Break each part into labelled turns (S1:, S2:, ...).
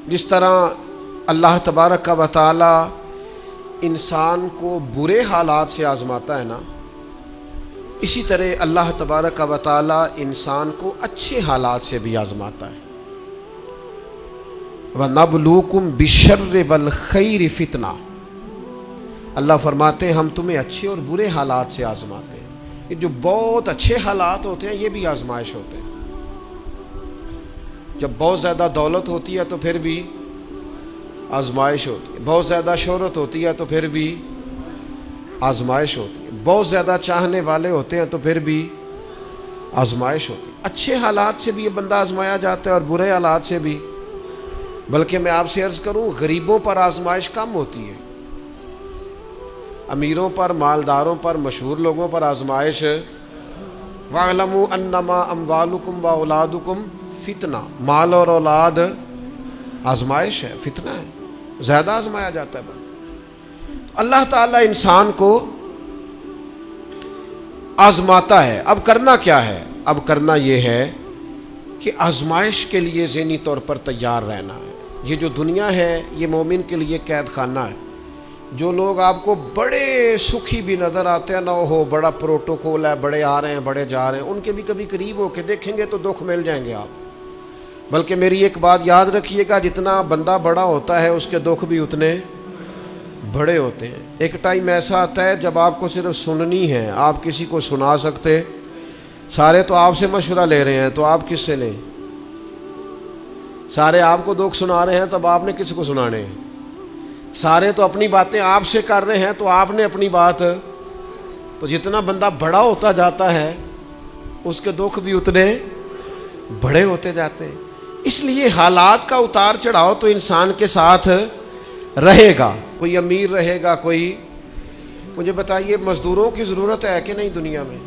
S1: جس طرح اللہ تبارک و تعالی انسان کو برے حالات سے آزماتا ہے نا، اسی طرح اللہ تبارک و تعالی انسان کو اچھے حالات سے بھی آزماتا ہے۔ وَنَبْلُوكُمْ بِالشَّرِّ وَالْخَيْرِ فِتْنَةً، اللہ فرماتے ہیں ہم تمہیں اچھے اور برے حالات سے آزماتے ہیں۔ یہ جو بہت اچھے حالات ہوتے ہیں یہ بھی آزمائش ہوتے ہیں۔ جب بہت زیادہ دولت ہوتی ہے تو پھر بھی آزمائش ہوتی ہے، بہت زیادہ شہرت ہوتی ہے تو پھر بھی آزمائش ہوتی ہے، بہت زیادہ چاہنے والے ہوتے ہیں تو پھر بھی آزمائش ہوتی ہے۔ اچھے حالات سے بھی یہ بندہ آزمایا جاتا ہے اور برے حالات سے بھی۔ بلکہ میں آپ سے عرض کروں، غریبوں پر آزمائش کم ہوتی ہے، امیروں پر، مالداروں پر، مشہور لوگوں پر آزمائش۔ وَاعْلَمُوا أَنَّمَا أَمْوَالُكُمْ وَأَوْلَادُكُمْ فِتْنَةٌ، مال اور اولاد آزمائش ہے، فتنہ ہے، زیادہ آزمایا جاتا ہے بندہ۔ اللہ تعالیٰ انسان کو آزماتا ہے۔ اب کرنا کیا ہے؟ اب کرنا یہ ہے کہ آزمائش کے لیے ذہنی طور پر تیار رہنا ہے۔ یہ جو دنیا ہے یہ مومن کے لیے قید خانہ ہے۔ جو لوگ آپ کو بڑے سکھی بھی نظر آتے ہیں نہ، ہو بڑا پروٹوکول ہے، بڑے آ رہے ہیں بڑے جا رہے ہیں، ان کے بھی کبھی قریب ہو کے دیکھیں گے تو دکھ مل جائیں گے آپ۔ بلکہ میری ایک بات یاد رکھیے گا، جتنا بندہ بڑا ہوتا ہے اس کے دکھ بھی اتنے بڑے ہوتے ہیں۔ ایک ٹائم ایسا آتا ہے جب آپ کو صرف سننی ہے، آپ کسی کو سنا سکتے، سارے تو آپ سے مشورہ لے رہے ہیں تو آپ کس سے لیں؟ سارے آپ کو دکھ سنا رہے ہیں تو اب آپ نے کس کو سنانے ہیں؟ سارے تو اپنی باتیں آپ سے کر رہے ہیں تو آپ نے اپنی بات۔ تو جتنا بندہ بڑا ہوتا جاتا ہے اس کے دکھ بھی اتنے بڑے ہوتے جاتے ہیں۔ اس لیے حالات کا اتار چڑھاؤ تو انسان کے ساتھ رہے گا، کوئی امیر رہے گا، کوئی۔ مجھے بتائیے مزدوروں کی ضرورت ہے کہ نہیں دنیا میں؟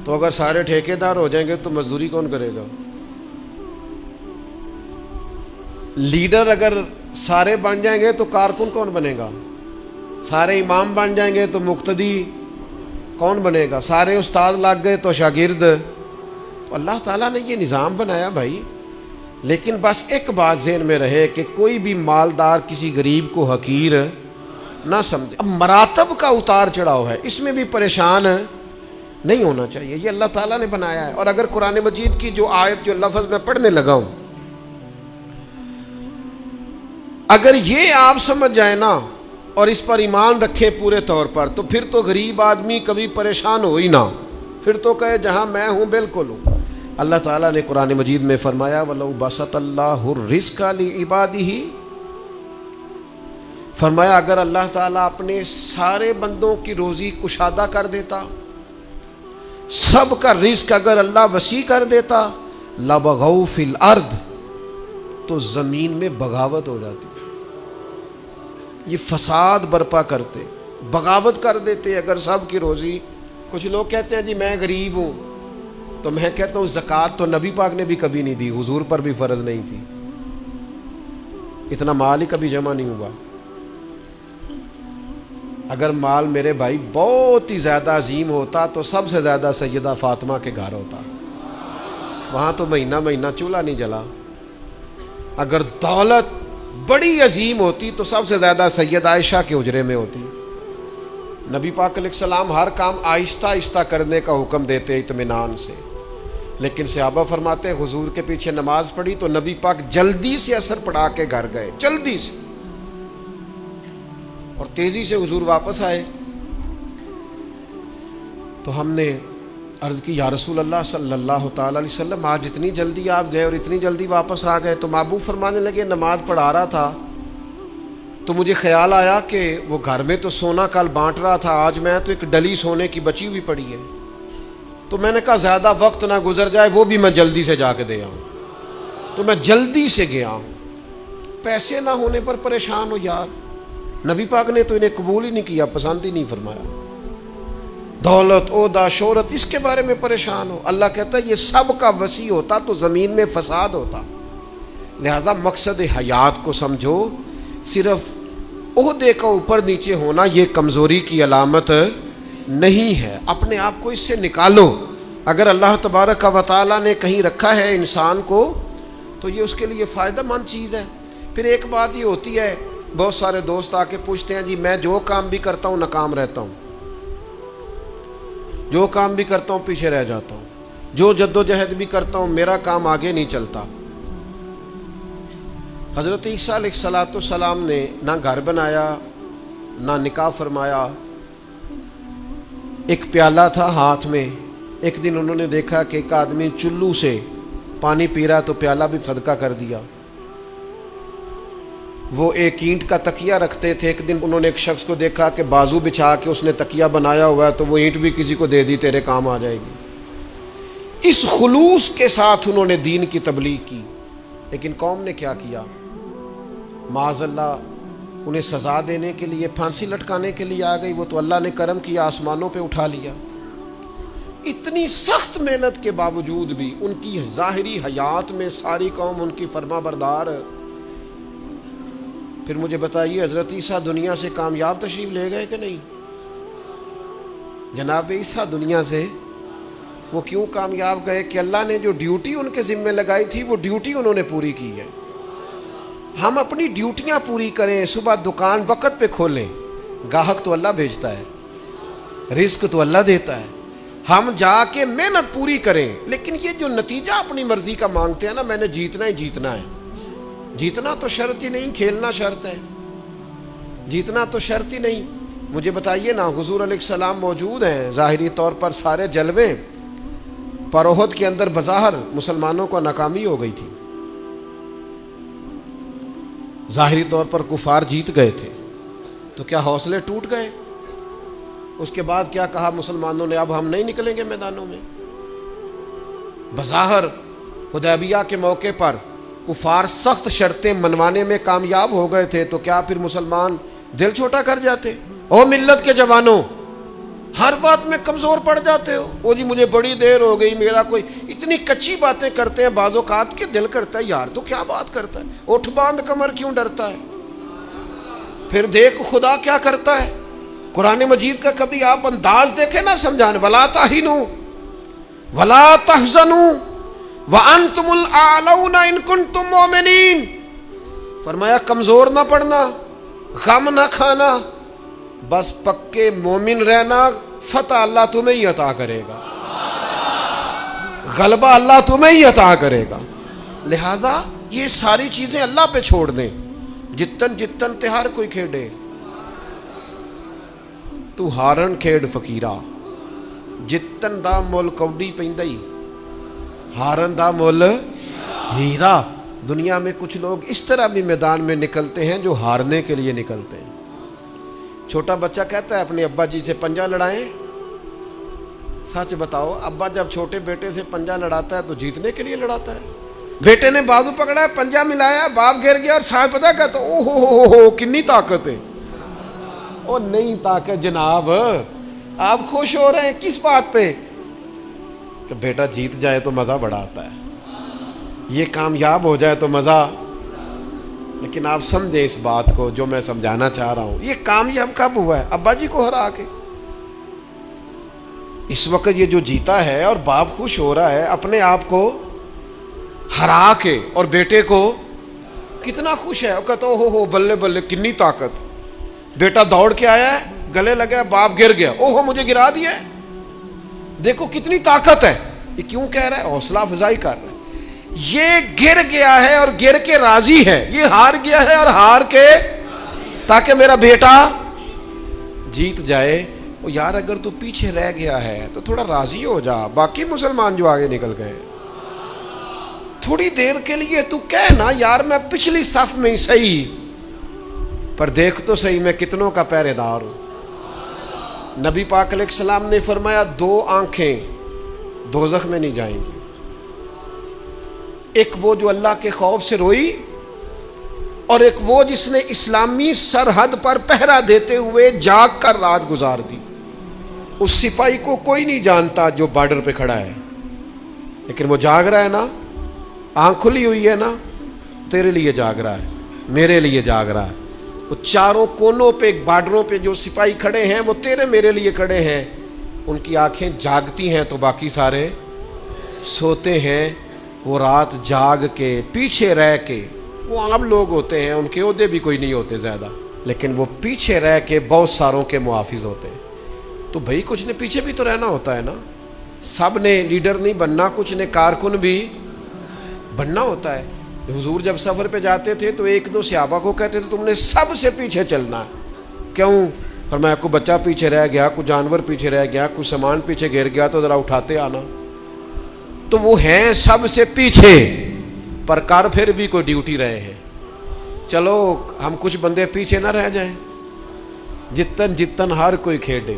S1: تو اگر سارے ٹھیکیدار ہو جائیں گے تو مزدوری کون کرے گا؟ لیڈر اگر سارے بن جائیں گے تو کارکن کون بنے گا؟ سارے امام بن جائیں گے تو مقتدی کون بنے گا؟ سارے استاد لگ گئے تو شاگرد۔ تو اللہ تعالیٰ نے یہ نظام بنایا بھائی۔ لیکن بس ایک بات ذہن میں رہے کہ کوئی بھی مالدار کسی غریب کو حقیر نہ سمجھے۔ اب مراتب کا اتار چڑھاؤ ہے، اس میں بھی پریشان نہیں ہونا چاہیے، یہ اللہ تعالیٰ نے بنایا ہے۔ اور اگر قرآن مجید کی جو آیت جو لفظ میں پڑھنے لگا ہوں، اگر یہ آپ سمجھ جائیں نا اور اس پر ایمان رکھیں پورے طور پر، تو پھر تو غریب آدمی کبھی پریشان ہو ہی نہ، پھر تو کہے جہاں میں ہوں بالکل ہوں۔ اللہ تعالیٰ نے قرآن مجید میں فرمایا وَلَوْ بَسَطَ اللَّهُ الرِّزْقَ لِعِبَادِهِ، فرمایا اگر اللہ تعالیٰ اپنے سارے بندوں کی روزی کشادہ کر دیتا، سب کا رزق اگر اللہ وسیع کر دیتا، لَبَغَوْا فِي الْأَرْضِ، تو زمین میں بغاوت ہو جاتی، یہ فساد برپا کرتے، بغاوت کر دیتے اگر سب کی روزی۔ کچھ لوگ کہتے ہیں جی میں غریب ہوں، تو میں کہتا ہوں زکوٰۃ تو نبی پاک نے بھی کبھی نہیں دی، حضور پر بھی فرض نہیں تھی، اتنا مال ہی کبھی جمع نہیں ہوا۔ اگر مال میرے بھائی بہت ہی زیادہ عظیم ہوتا تو سب سے زیادہ سیدہ فاطمہ کے گھر ہوتا، وہاں تو مہینہ مہینہ چولہا نہیں جلا۔ اگر دولت بڑی عظیم ہوتی تو سب سے زیادہ سید عائشہ کے حجرے میں ہوتی۔ نبی پاک علیہ السلام ہر کام آہستہ آہستہ کرنے کا حکم دیتے اطمینان سے، لیکن صحابہ فرماتے ہیں حضور کے پیچھے نماز پڑھی تو نبی پاک جلدی سے عصر پڑھا کے گھر گئے، جلدی سے، اور تیزی سے حضور واپس آئے۔ تو ہم نے عرض کی یا رسول اللہ صلی اللہ تعالی علیہ وسلم آج اتنی جلدی آپ گئے اور اتنی جلدی واپس آ گئے؟ تو محبوب فرمانے لگے نماز پڑھا رہا تھا تو مجھے خیال آیا کہ وہ گھر میں تو سونا کل بانٹ رہا تھا، آج میں تو ایک ڈلی سونے کی بچی ہوئی پڑی ہے، تو میں نے کہا زیادہ وقت نہ گزر جائے، وہ بھی میں جلدی سے جا کے دے آؤں، تو میں جلدی سے گیا ہوں۔ پیسے نہ ہونے پر پریشان ہو یار، نبی پاک نے تو انہیں قبول ہی نہیں کیا، پسند ہی نہیں فرمایا۔ دولت، عہدہ، شہرت، اس کے بارے میں پریشان ہو، اللہ کہتا ہے یہ سب کا وسیع ہوتا تو زمین میں فساد ہوتا۔ لہذا مقصد حیات کو سمجھو، صرف عہدے کا اوپر نیچے ہونا یہ کمزوری کی علامت نہیں ہے، اپنے آپ کو اس سے نکالو۔ اگر اللہ تبارک و تعالیٰ نے کہیں رکھا ہے انسان کو تو یہ اس کے لیے فائدہ مند چیز ہے۔ پھر ایک بات یہ ہوتی ہے، بہت سارے دوست آ کے پوچھتے ہیں جی میں جو کام بھی کرتا ہوں ناکام رہتا ہوں، جو کام بھی کرتا ہوں پیچھے رہ جاتا ہوں، جو جدوجہد بھی کرتا ہوں میرا کام آگے نہیں چلتا۔ حضرت عیسیٰ علیہ السلام نے نہ گھر بنایا نہ نکاح فرمایا، ایک پیالہ تھا ہاتھ میں، ایک دن انہوں نے دیکھا کہ ایک آدمی چلو سے پانی پی رہا تو پیالہ بھی صدقہ کر دیا۔ وہ ایک اینٹ کا تکیہ رکھتے تھے، ایک دن انہوں نے ایک شخص کو دیکھا کہ بازو بچھا کے اس نے تکیہ بنایا ہوا ہے تو وہ اینٹ بھی کسی کو دے دی، تیرے کام آ جائے گی۔ اس خلوص کے ساتھ انہوں نے دین کی تبلیغ کی، لیکن قوم نے کیا کیا؟ معاذ اللہ انہیں سزا دینے کے لیے، پھانسی لٹکانے کے لیے آ گئی، وہ تو اللہ نے کرم کیا آسمانوں پہ اٹھا لیا۔ اتنی سخت محنت کے باوجود بھی ان کی ظاہری حیات میں ساری قوم ان کی فرما بردار۔ پھر مجھے بتائیے حضرت عیسیٰ دنیا سے کامیاب تشریف لے گئے کہ نہیں؟ جناب عیسیٰ دنیا سے وہ کیوں کامیاب گئے کہ اللہ نے جو ڈیوٹی ان کے ذمہ لگائی تھی وہ ڈیوٹی انہوں نے پوری کی ہے۔ ہم اپنی ڈیوٹیاں پوری کریں، صبح دکان وقت پہ کھولیں، گاہک تو اللہ بھیجتا ہے، رزق تو اللہ دیتا ہے، ہم جا کے محنت پوری کریں۔ لیکن یہ جو نتیجہ اپنی مرضی کا مانگتے ہیں نا، میں نے جیتنا ہی جیتنا ہے، جیتنا تو شرط ہی نہیں، کھیلنا شرط ہے، جیتنا تو شرط ہی نہیں۔ مجھے بتائیے نا، حضور علیہ السلام موجود ہیں، ظاہری طور پر سارے جلوے، پر احد کے اندر بظاہر مسلمانوں کو ناکامی ہو گئی تھی، ظاہری طور پر کفار جیت گئے تھے، تو کیا حوصلے ٹوٹ گئے؟ اس کے بعد کیا کہا مسلمانوں نے؟ اب ہم نہیں نکلیں گے میدانوں میں۔ بظاہر حدیبیہ کے موقع پر کفار سخت شرطیں منوانے میں کامیاب ہو گئے تھے، تو کیا پھر مسلمان دل چھوٹا کر جاتے؟ او ملت کے جوانوں، ہر بات میں کمزور پڑ جاتے ہو۔ او جی مجھے بڑی دیر ہو گئی، میرا کوئی اتنی کچی باتیں کرتے ہیں، بعض اوقات کے دل کرتا ہے یار تو کیا بات کرتا ہے، اٹھ باندھ کمر کیوں ڈرتا ہے؟ پھر دیکھ خدا کیا کرتا ہے۔ قرآن مجید کا کبھی آپ انداز دیکھیں نا سمجھانے، وَلَا تَهِنُوا وَلَا تَحْزَنُوا وَأَنْتُمُ الْأَعْلَوْنَ إِن كُنتُم مُؤْمِنِينَ۔ فرمایا کمزور نہ پڑنا، غم نہ کھانا، بس پکے مومن رہنا، فتح اللہ تمہیں ہی عطا کرے گا، غلبہ اللہ تمہیں ہی عطا کرے گا۔ لہذا یہ ساری چیزیں اللہ پہ چھوڑ دیں، جتن جتن تہار کوئی کھیڑے، تو ہارن کھیڑ فقیرہ، جتن دا مول کوڈی پیندائی، ہارن دا مول ہیرا۔ دنیا میں کچھ لوگ اس طرح بھی میدان میں نکلتے ہیں جو ہارنے کے لیے نکلتے ہیں۔ چھوٹا بچہ کہتا ہے اپنے ابا جی سے پنجہ لڑائیں، سچ بتاؤ ابا جب چھوٹے بیٹے سے پنجہ لڑاتا ہے تو جیتنے کے لیے لڑاتا ہے؟ بیٹے نے بازو پکڑا ہے، پنجہ ملایا، باپ گر گیا اور صاحب پتہ کہتا او ہو کنی طاقت ہے۔ او نہیں طاقت جناب، آپ خوش ہو رہے ہیں کس بات پہ؟ کہ بیٹا جیت جائے تو مزہ بڑا آتا ہے، یہ کامیاب ہو جائے تو مزہ۔ لیکن آپ سمجھیں اس بات کو جو میں سمجھانا چاہ رہا ہوں، یہ کامیاب کب ہوا ہے؟ ابا جی کو ہرا کے۔ اس وقت یہ جو جیتا ہے اور باپ خوش ہو رہا ہے اپنے آپ کو ہرا کے، اور بیٹے کو کتنا خوش ہے، وہ کہتا ہو بلے بلے کنی طاقت۔ بیٹا دوڑ کے آیا ہے، گلے لگا، باپ گر گیا، مجھے گرا دیا ہے، دیکھو کتنی طاقت ہے۔ یہ کیوں کہہ رہا ہے؟ حوصلہ افزائی کر رہا ہے۔ یہ گر گیا ہے اور گر کے راضی ہے، یہ ہار گیا ہے اور ہار کے، تاکہ میرا بیٹا جیت جائے۔ یار اگر تو پیچھے رہ گیا ہے تو تھوڑا راضی ہو جا، باقی مسلمان جو آگے نکل گئے تھوڑی دیر کے لیے تو کہنا یار میں پچھلی صف میں ہی صحیح، پر دیکھ تو صحیح میں کتنوں کا پہرے دار ہوں۔ نبی پاک علیہ السلام نے فرمایا 2 آنکھیں دوزخ میں نہیں جائیں گی، ایک وہ جو اللہ کے خوف سے روئی، اور ایک وہ جس نے اسلامی سرحد پر پہرا دیتے ہوئے جاگ کر رات گزار دی۔ اس سپاہی کو کوئی نہیں جانتا جو بارڈر پہ کھڑا ہے، لیکن وہ جاگ رہا ہے نا، آنکھ کھلی ہوئی ہے نا، تیرے لیے جاگ رہا ہے، میرے لیے جاگ رہا ہے۔ وہ چاروں کونوں پہ بارڈروں پہ جو سپاہی کھڑے ہیں وہ تیرے میرے لیے کھڑے ہیں، ان کی آنکھیں جاگتی ہیں تو باقی سارے سوتے ہیں۔ وہ رات جاگ کے پیچھے رہ کے وہ عام لوگ ہوتے ہیں، ان کے عہدے بھی کوئی نہیں ہوتے زیادہ، لیکن وہ پیچھے رہ کے بہت ساروں کے محافظ ہوتے ہیں۔ تو بھائی کچھ نے پیچھے بھی تو رہنا ہوتا ہے نا، سب نے لیڈر نہیں بننا، کچھ نے کارکن بھی بننا ہوتا ہے۔ حضور جب سفر پہ جاتے تھے تو ایک دو صحابہ کو کہتے تھے تم نے سب سے پیچھے چلنا ہے۔ کیوں؟ فرمایا کوئی بچہ پیچھے رہ گیا، کوئی جانور پیچھے رہ گیا، کوئی سامان پیچھے گر گیا تو ذرا اٹھاتے آنا۔ تو وہ ہیں سب سے پیچھے، پر کر پھر بھی کوئی ڈیوٹی رہے ہیں۔ چلو ہم کچھ بندے پیچھے نہ رہ جائیں، جتن جتن ہر کوئی کھیڈے،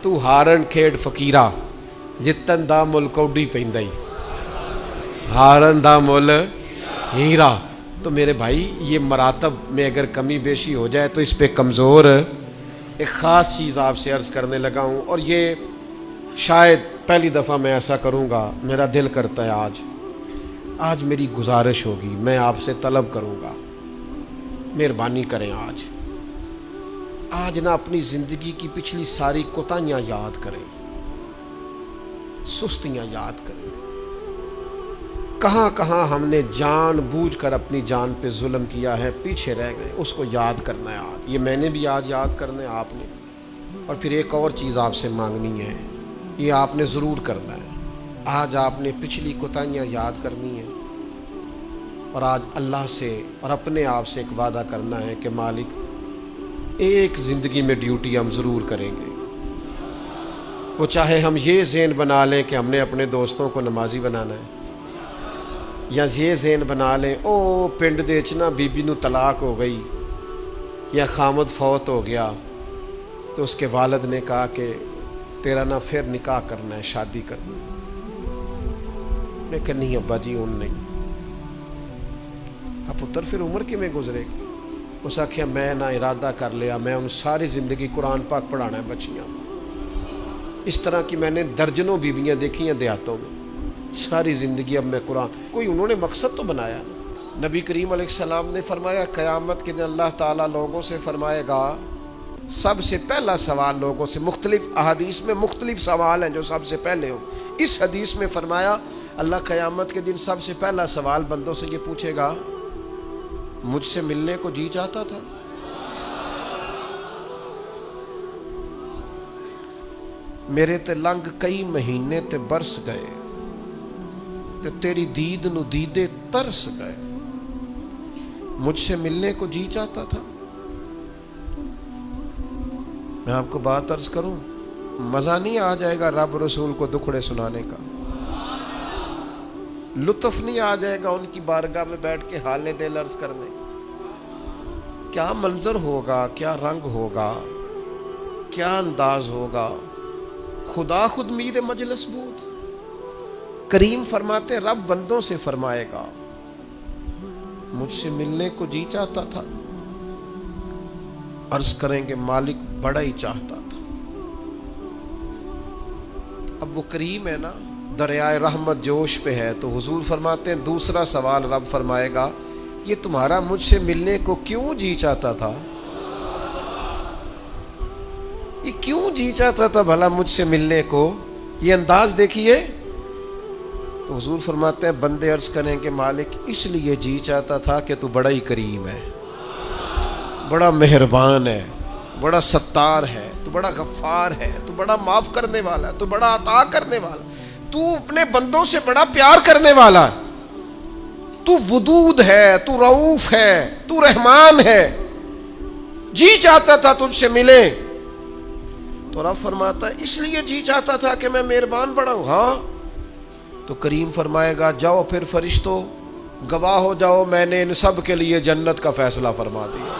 S1: تو ہارن کھیڈ فقیرہ، جتن دا مل کوڈی پیندائی، ہارن دا مل ہیرا۔ تو میرے بھائی یہ مراتب میں اگر کمی بیشی ہو جائے تو اس پہ کمزور ایک خاص چیز آپ سے عرض کرنے لگا ہوں، اور یہ شاید پہلی دفعہ میں ایسا کروں گا۔ میرا دل کرتا ہے آج میری گزارش ہوگی، میں آپ سے طلب کروں گا، مہربانی کریں آج نہ اپنی زندگی کی پچھلی ساری کوتاہیاں یاد کریں، سستیاں یاد کریں، کہاں کہاں ہم نے جان بوجھ کر اپنی جان پہ ظلم کیا ہے، پیچھے رہ گئے، اس کو یاد کرنا ہے آج۔ یہ میں نے بھی آج یاد کرنا ہے، آپ نے۔ اور پھر ایک اور چیز آپ سے مانگنی ہے، یہ آپ نے ضرور کرنا ہے۔ آج آپ نے پچھلی کوتاہیاں یاد کرنی ہیں، اور آج اللہ سے اور اپنے آپ سے ایک وعدہ کرنا ہے کہ مالک ایک زندگی میں ڈیوٹی ہم ضرور کریں گے، وہ چاہے ہم یہ ذہن بنا لیں کہ ہم نے اپنے دوستوں کو نمازی بنانا ہے، یا یہ ذہن بنا لیں او پنڈ دے وچ نا بی بی نو طلاق ہو گئی یا خامد فوت ہو گیا تو اس کے والد نے کہا کہ تیرا نا پھر نکاح کرنا ہے، شادی کرنا ہے۔ میں کہ نہیں ابا جی ان نہیں۔ اب پتر پھر عمر کی میں گزرے گی؟ اس آخیا میں نہ ارادہ کر لیا، میں ان ساری زندگی قرآن پاک پڑھانا ہے بچیاں۔ اس طرح کی میں نے درجنوں بیویاں دیکھی ہیں دیہاتوں میں، ساری زندگی اب میں قرآن۔ کوئی انہوں نے مقصد تو بنایا۔ نبی کریم علیہ السلام نے فرمایا قیامت کے دن اللہ تعالیٰ لوگوں سے فرمائے گا، سب سے پہلا سوال لوگوں سے، مختلف احادیث میں مختلف سوال ہیں جو سب سے پہلے ہو۔ اس حدیث میں فرمایا اللہ قیامت کے دن سب سے پہلا سوال بندوں سے یہ پوچھے گا مجھ سے ملنے کو جی چاہتا تھا؟ میرے تے لنگ کئی مہینے تے برس گئے تے تیری دید نو دیدے ترس گئے، مجھ سے ملنے کو جی چاہتا تھا؟ میں آپ کو بات عرض کروں، مزہ نہیں آ جائے گا رب رسول کو دکھڑے سنانے کا؟ لطف نہیں آ جائے گا ان کی بارگاہ میں بیٹھ کے حال دل عرض کرنے کا؟ کیا منظر ہوگا، کیا رنگ ہوگا، کیا انداز ہوگا؟ خدا خود میر مجلس بود۔ کریم فرماتے رب بندوں سے فرمائے گا مجھ سے ملنے کو جی چاہتا تھا؟ عرض کریں گے مالک بڑا ہی چاہتا تھا۔ اب وہ کریم ہے نا، دریائے رحمت جوش پہ ہے، تو حضور فرماتے ہیں دوسرا سوال رب فرمائے گا یہ تمہارا مجھ سے ملنے کو کیوں جی چاہتا تھا؟ یہ کیوں جی چاہتا تھا بھلا مجھ سے ملنے کو؟ یہ انداز دیکھیے۔ تو حضور فرماتے ہیں بندے عرض کریں کہ مالک اس لیے جی چاہتا تھا کہ تو بڑا ہی کریم ہے، بڑا مہربان ہے، بڑا ستار ہے، تو بڑا غفار ہے، تو بڑا معاف کرنے والا ہے، تو بڑا عطا کرنے والا، تو اپنے بندوں سے بڑا پیار کرنے والا ہے، تو ودود ہے، تو رؤوف ہے، تو رحمان ہے، جی چاہتا تھا تجھ سے ملے۔ تو رب فرماتا ہے اس لیے جی چاہتا تھا کہ میں مہربان بڑا ہوں؟ ہاں۔ تو کریم فرمائے گا جاؤ پھر فرشتوں گواہ ہو جاؤ، میں نے ان سب کے لیے جنت کا فیصلہ فرما دیا۔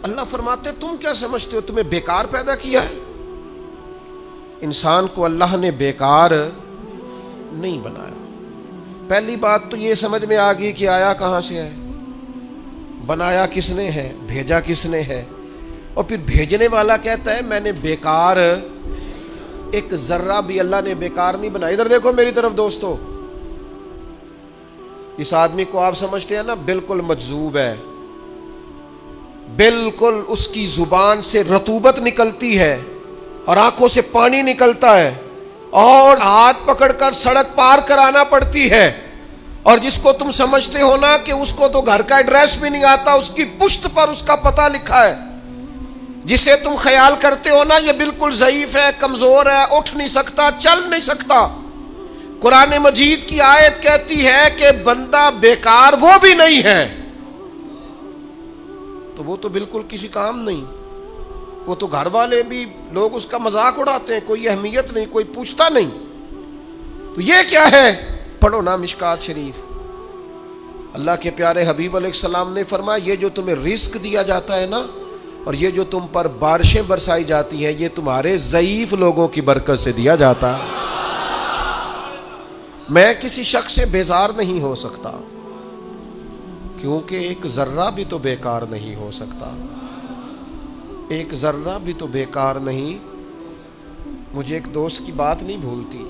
S1: اللہ فرماتے تم کیا سمجھتے ہو تمہیں بیکار پیدا کیا ہے؟ انسان کو اللہ نے بیکار نہیں بنایا۔ پہلی بات تو یہ سمجھ میں آ گئی کہ آیا کہاں سے ہے، بنایا کس نے ہے، بھیجا کس نے ہے، اور پھر بھیجنے والا کہتا ہے میں نے بیکار، ایک ذرہ بھی اللہ نے بیکار نہیں بنایا۔ ادھر دیکھو میری طرف دوستو، اس آدمی کو آپ سمجھتے ہیں نا بالکل مجذوب ہے، بالکل اس کی زبان سے رطوبت نکلتی ہے اور آنکھوں سے پانی نکلتا ہے اور ہاتھ پکڑ کر سڑک پار کرانا پڑتی ہے اور جس کو تم سمجھتے ہو نا کہ اس کو تو گھر کا ایڈریس بھی نہیں آتا، اس کی پشت پر اس کا پتہ لکھا ہے، جسے تم خیال کرتے ہو نا یہ بالکل ضعیف ہے، کمزور ہے، اٹھ نہیں سکتا، چل نہیں سکتا، قرآن مجید کی آیت کہتی ہے کہ بندہ بیکار وہ بھی نہیں ہے، تو وہ تو بالکل کسی کام نہیں، وہ تو گھر والے بھی لوگ اس کا مذاق اڑاتے ہیں، کوئی اہمیت نہیں، کوئی پوچھتا نہیں۔ تو یہ کیا ہے؟ پڑھو نا مشکات شریف۔ اللہ کے پیارے حبیب علیہ السلام نے فرمایا یہ جو تمہیں رزق دیا جاتا ہے نا، اور یہ جو تم پر بارشیں برسائی جاتی ہیں، یہ تمہارے ضعیف لوگوں کی برکت سے دیا جاتا ہے۔ میں کسی شخص سے بیزار نہیں ہو سکتا، کیونکہ ایک ذرہ بھی تو بیکار نہیں ہو سکتا، ایک ذرہ بھی تو بیکار نہیں۔ مجھے ایک دوست کی بات نہیں بھولتی،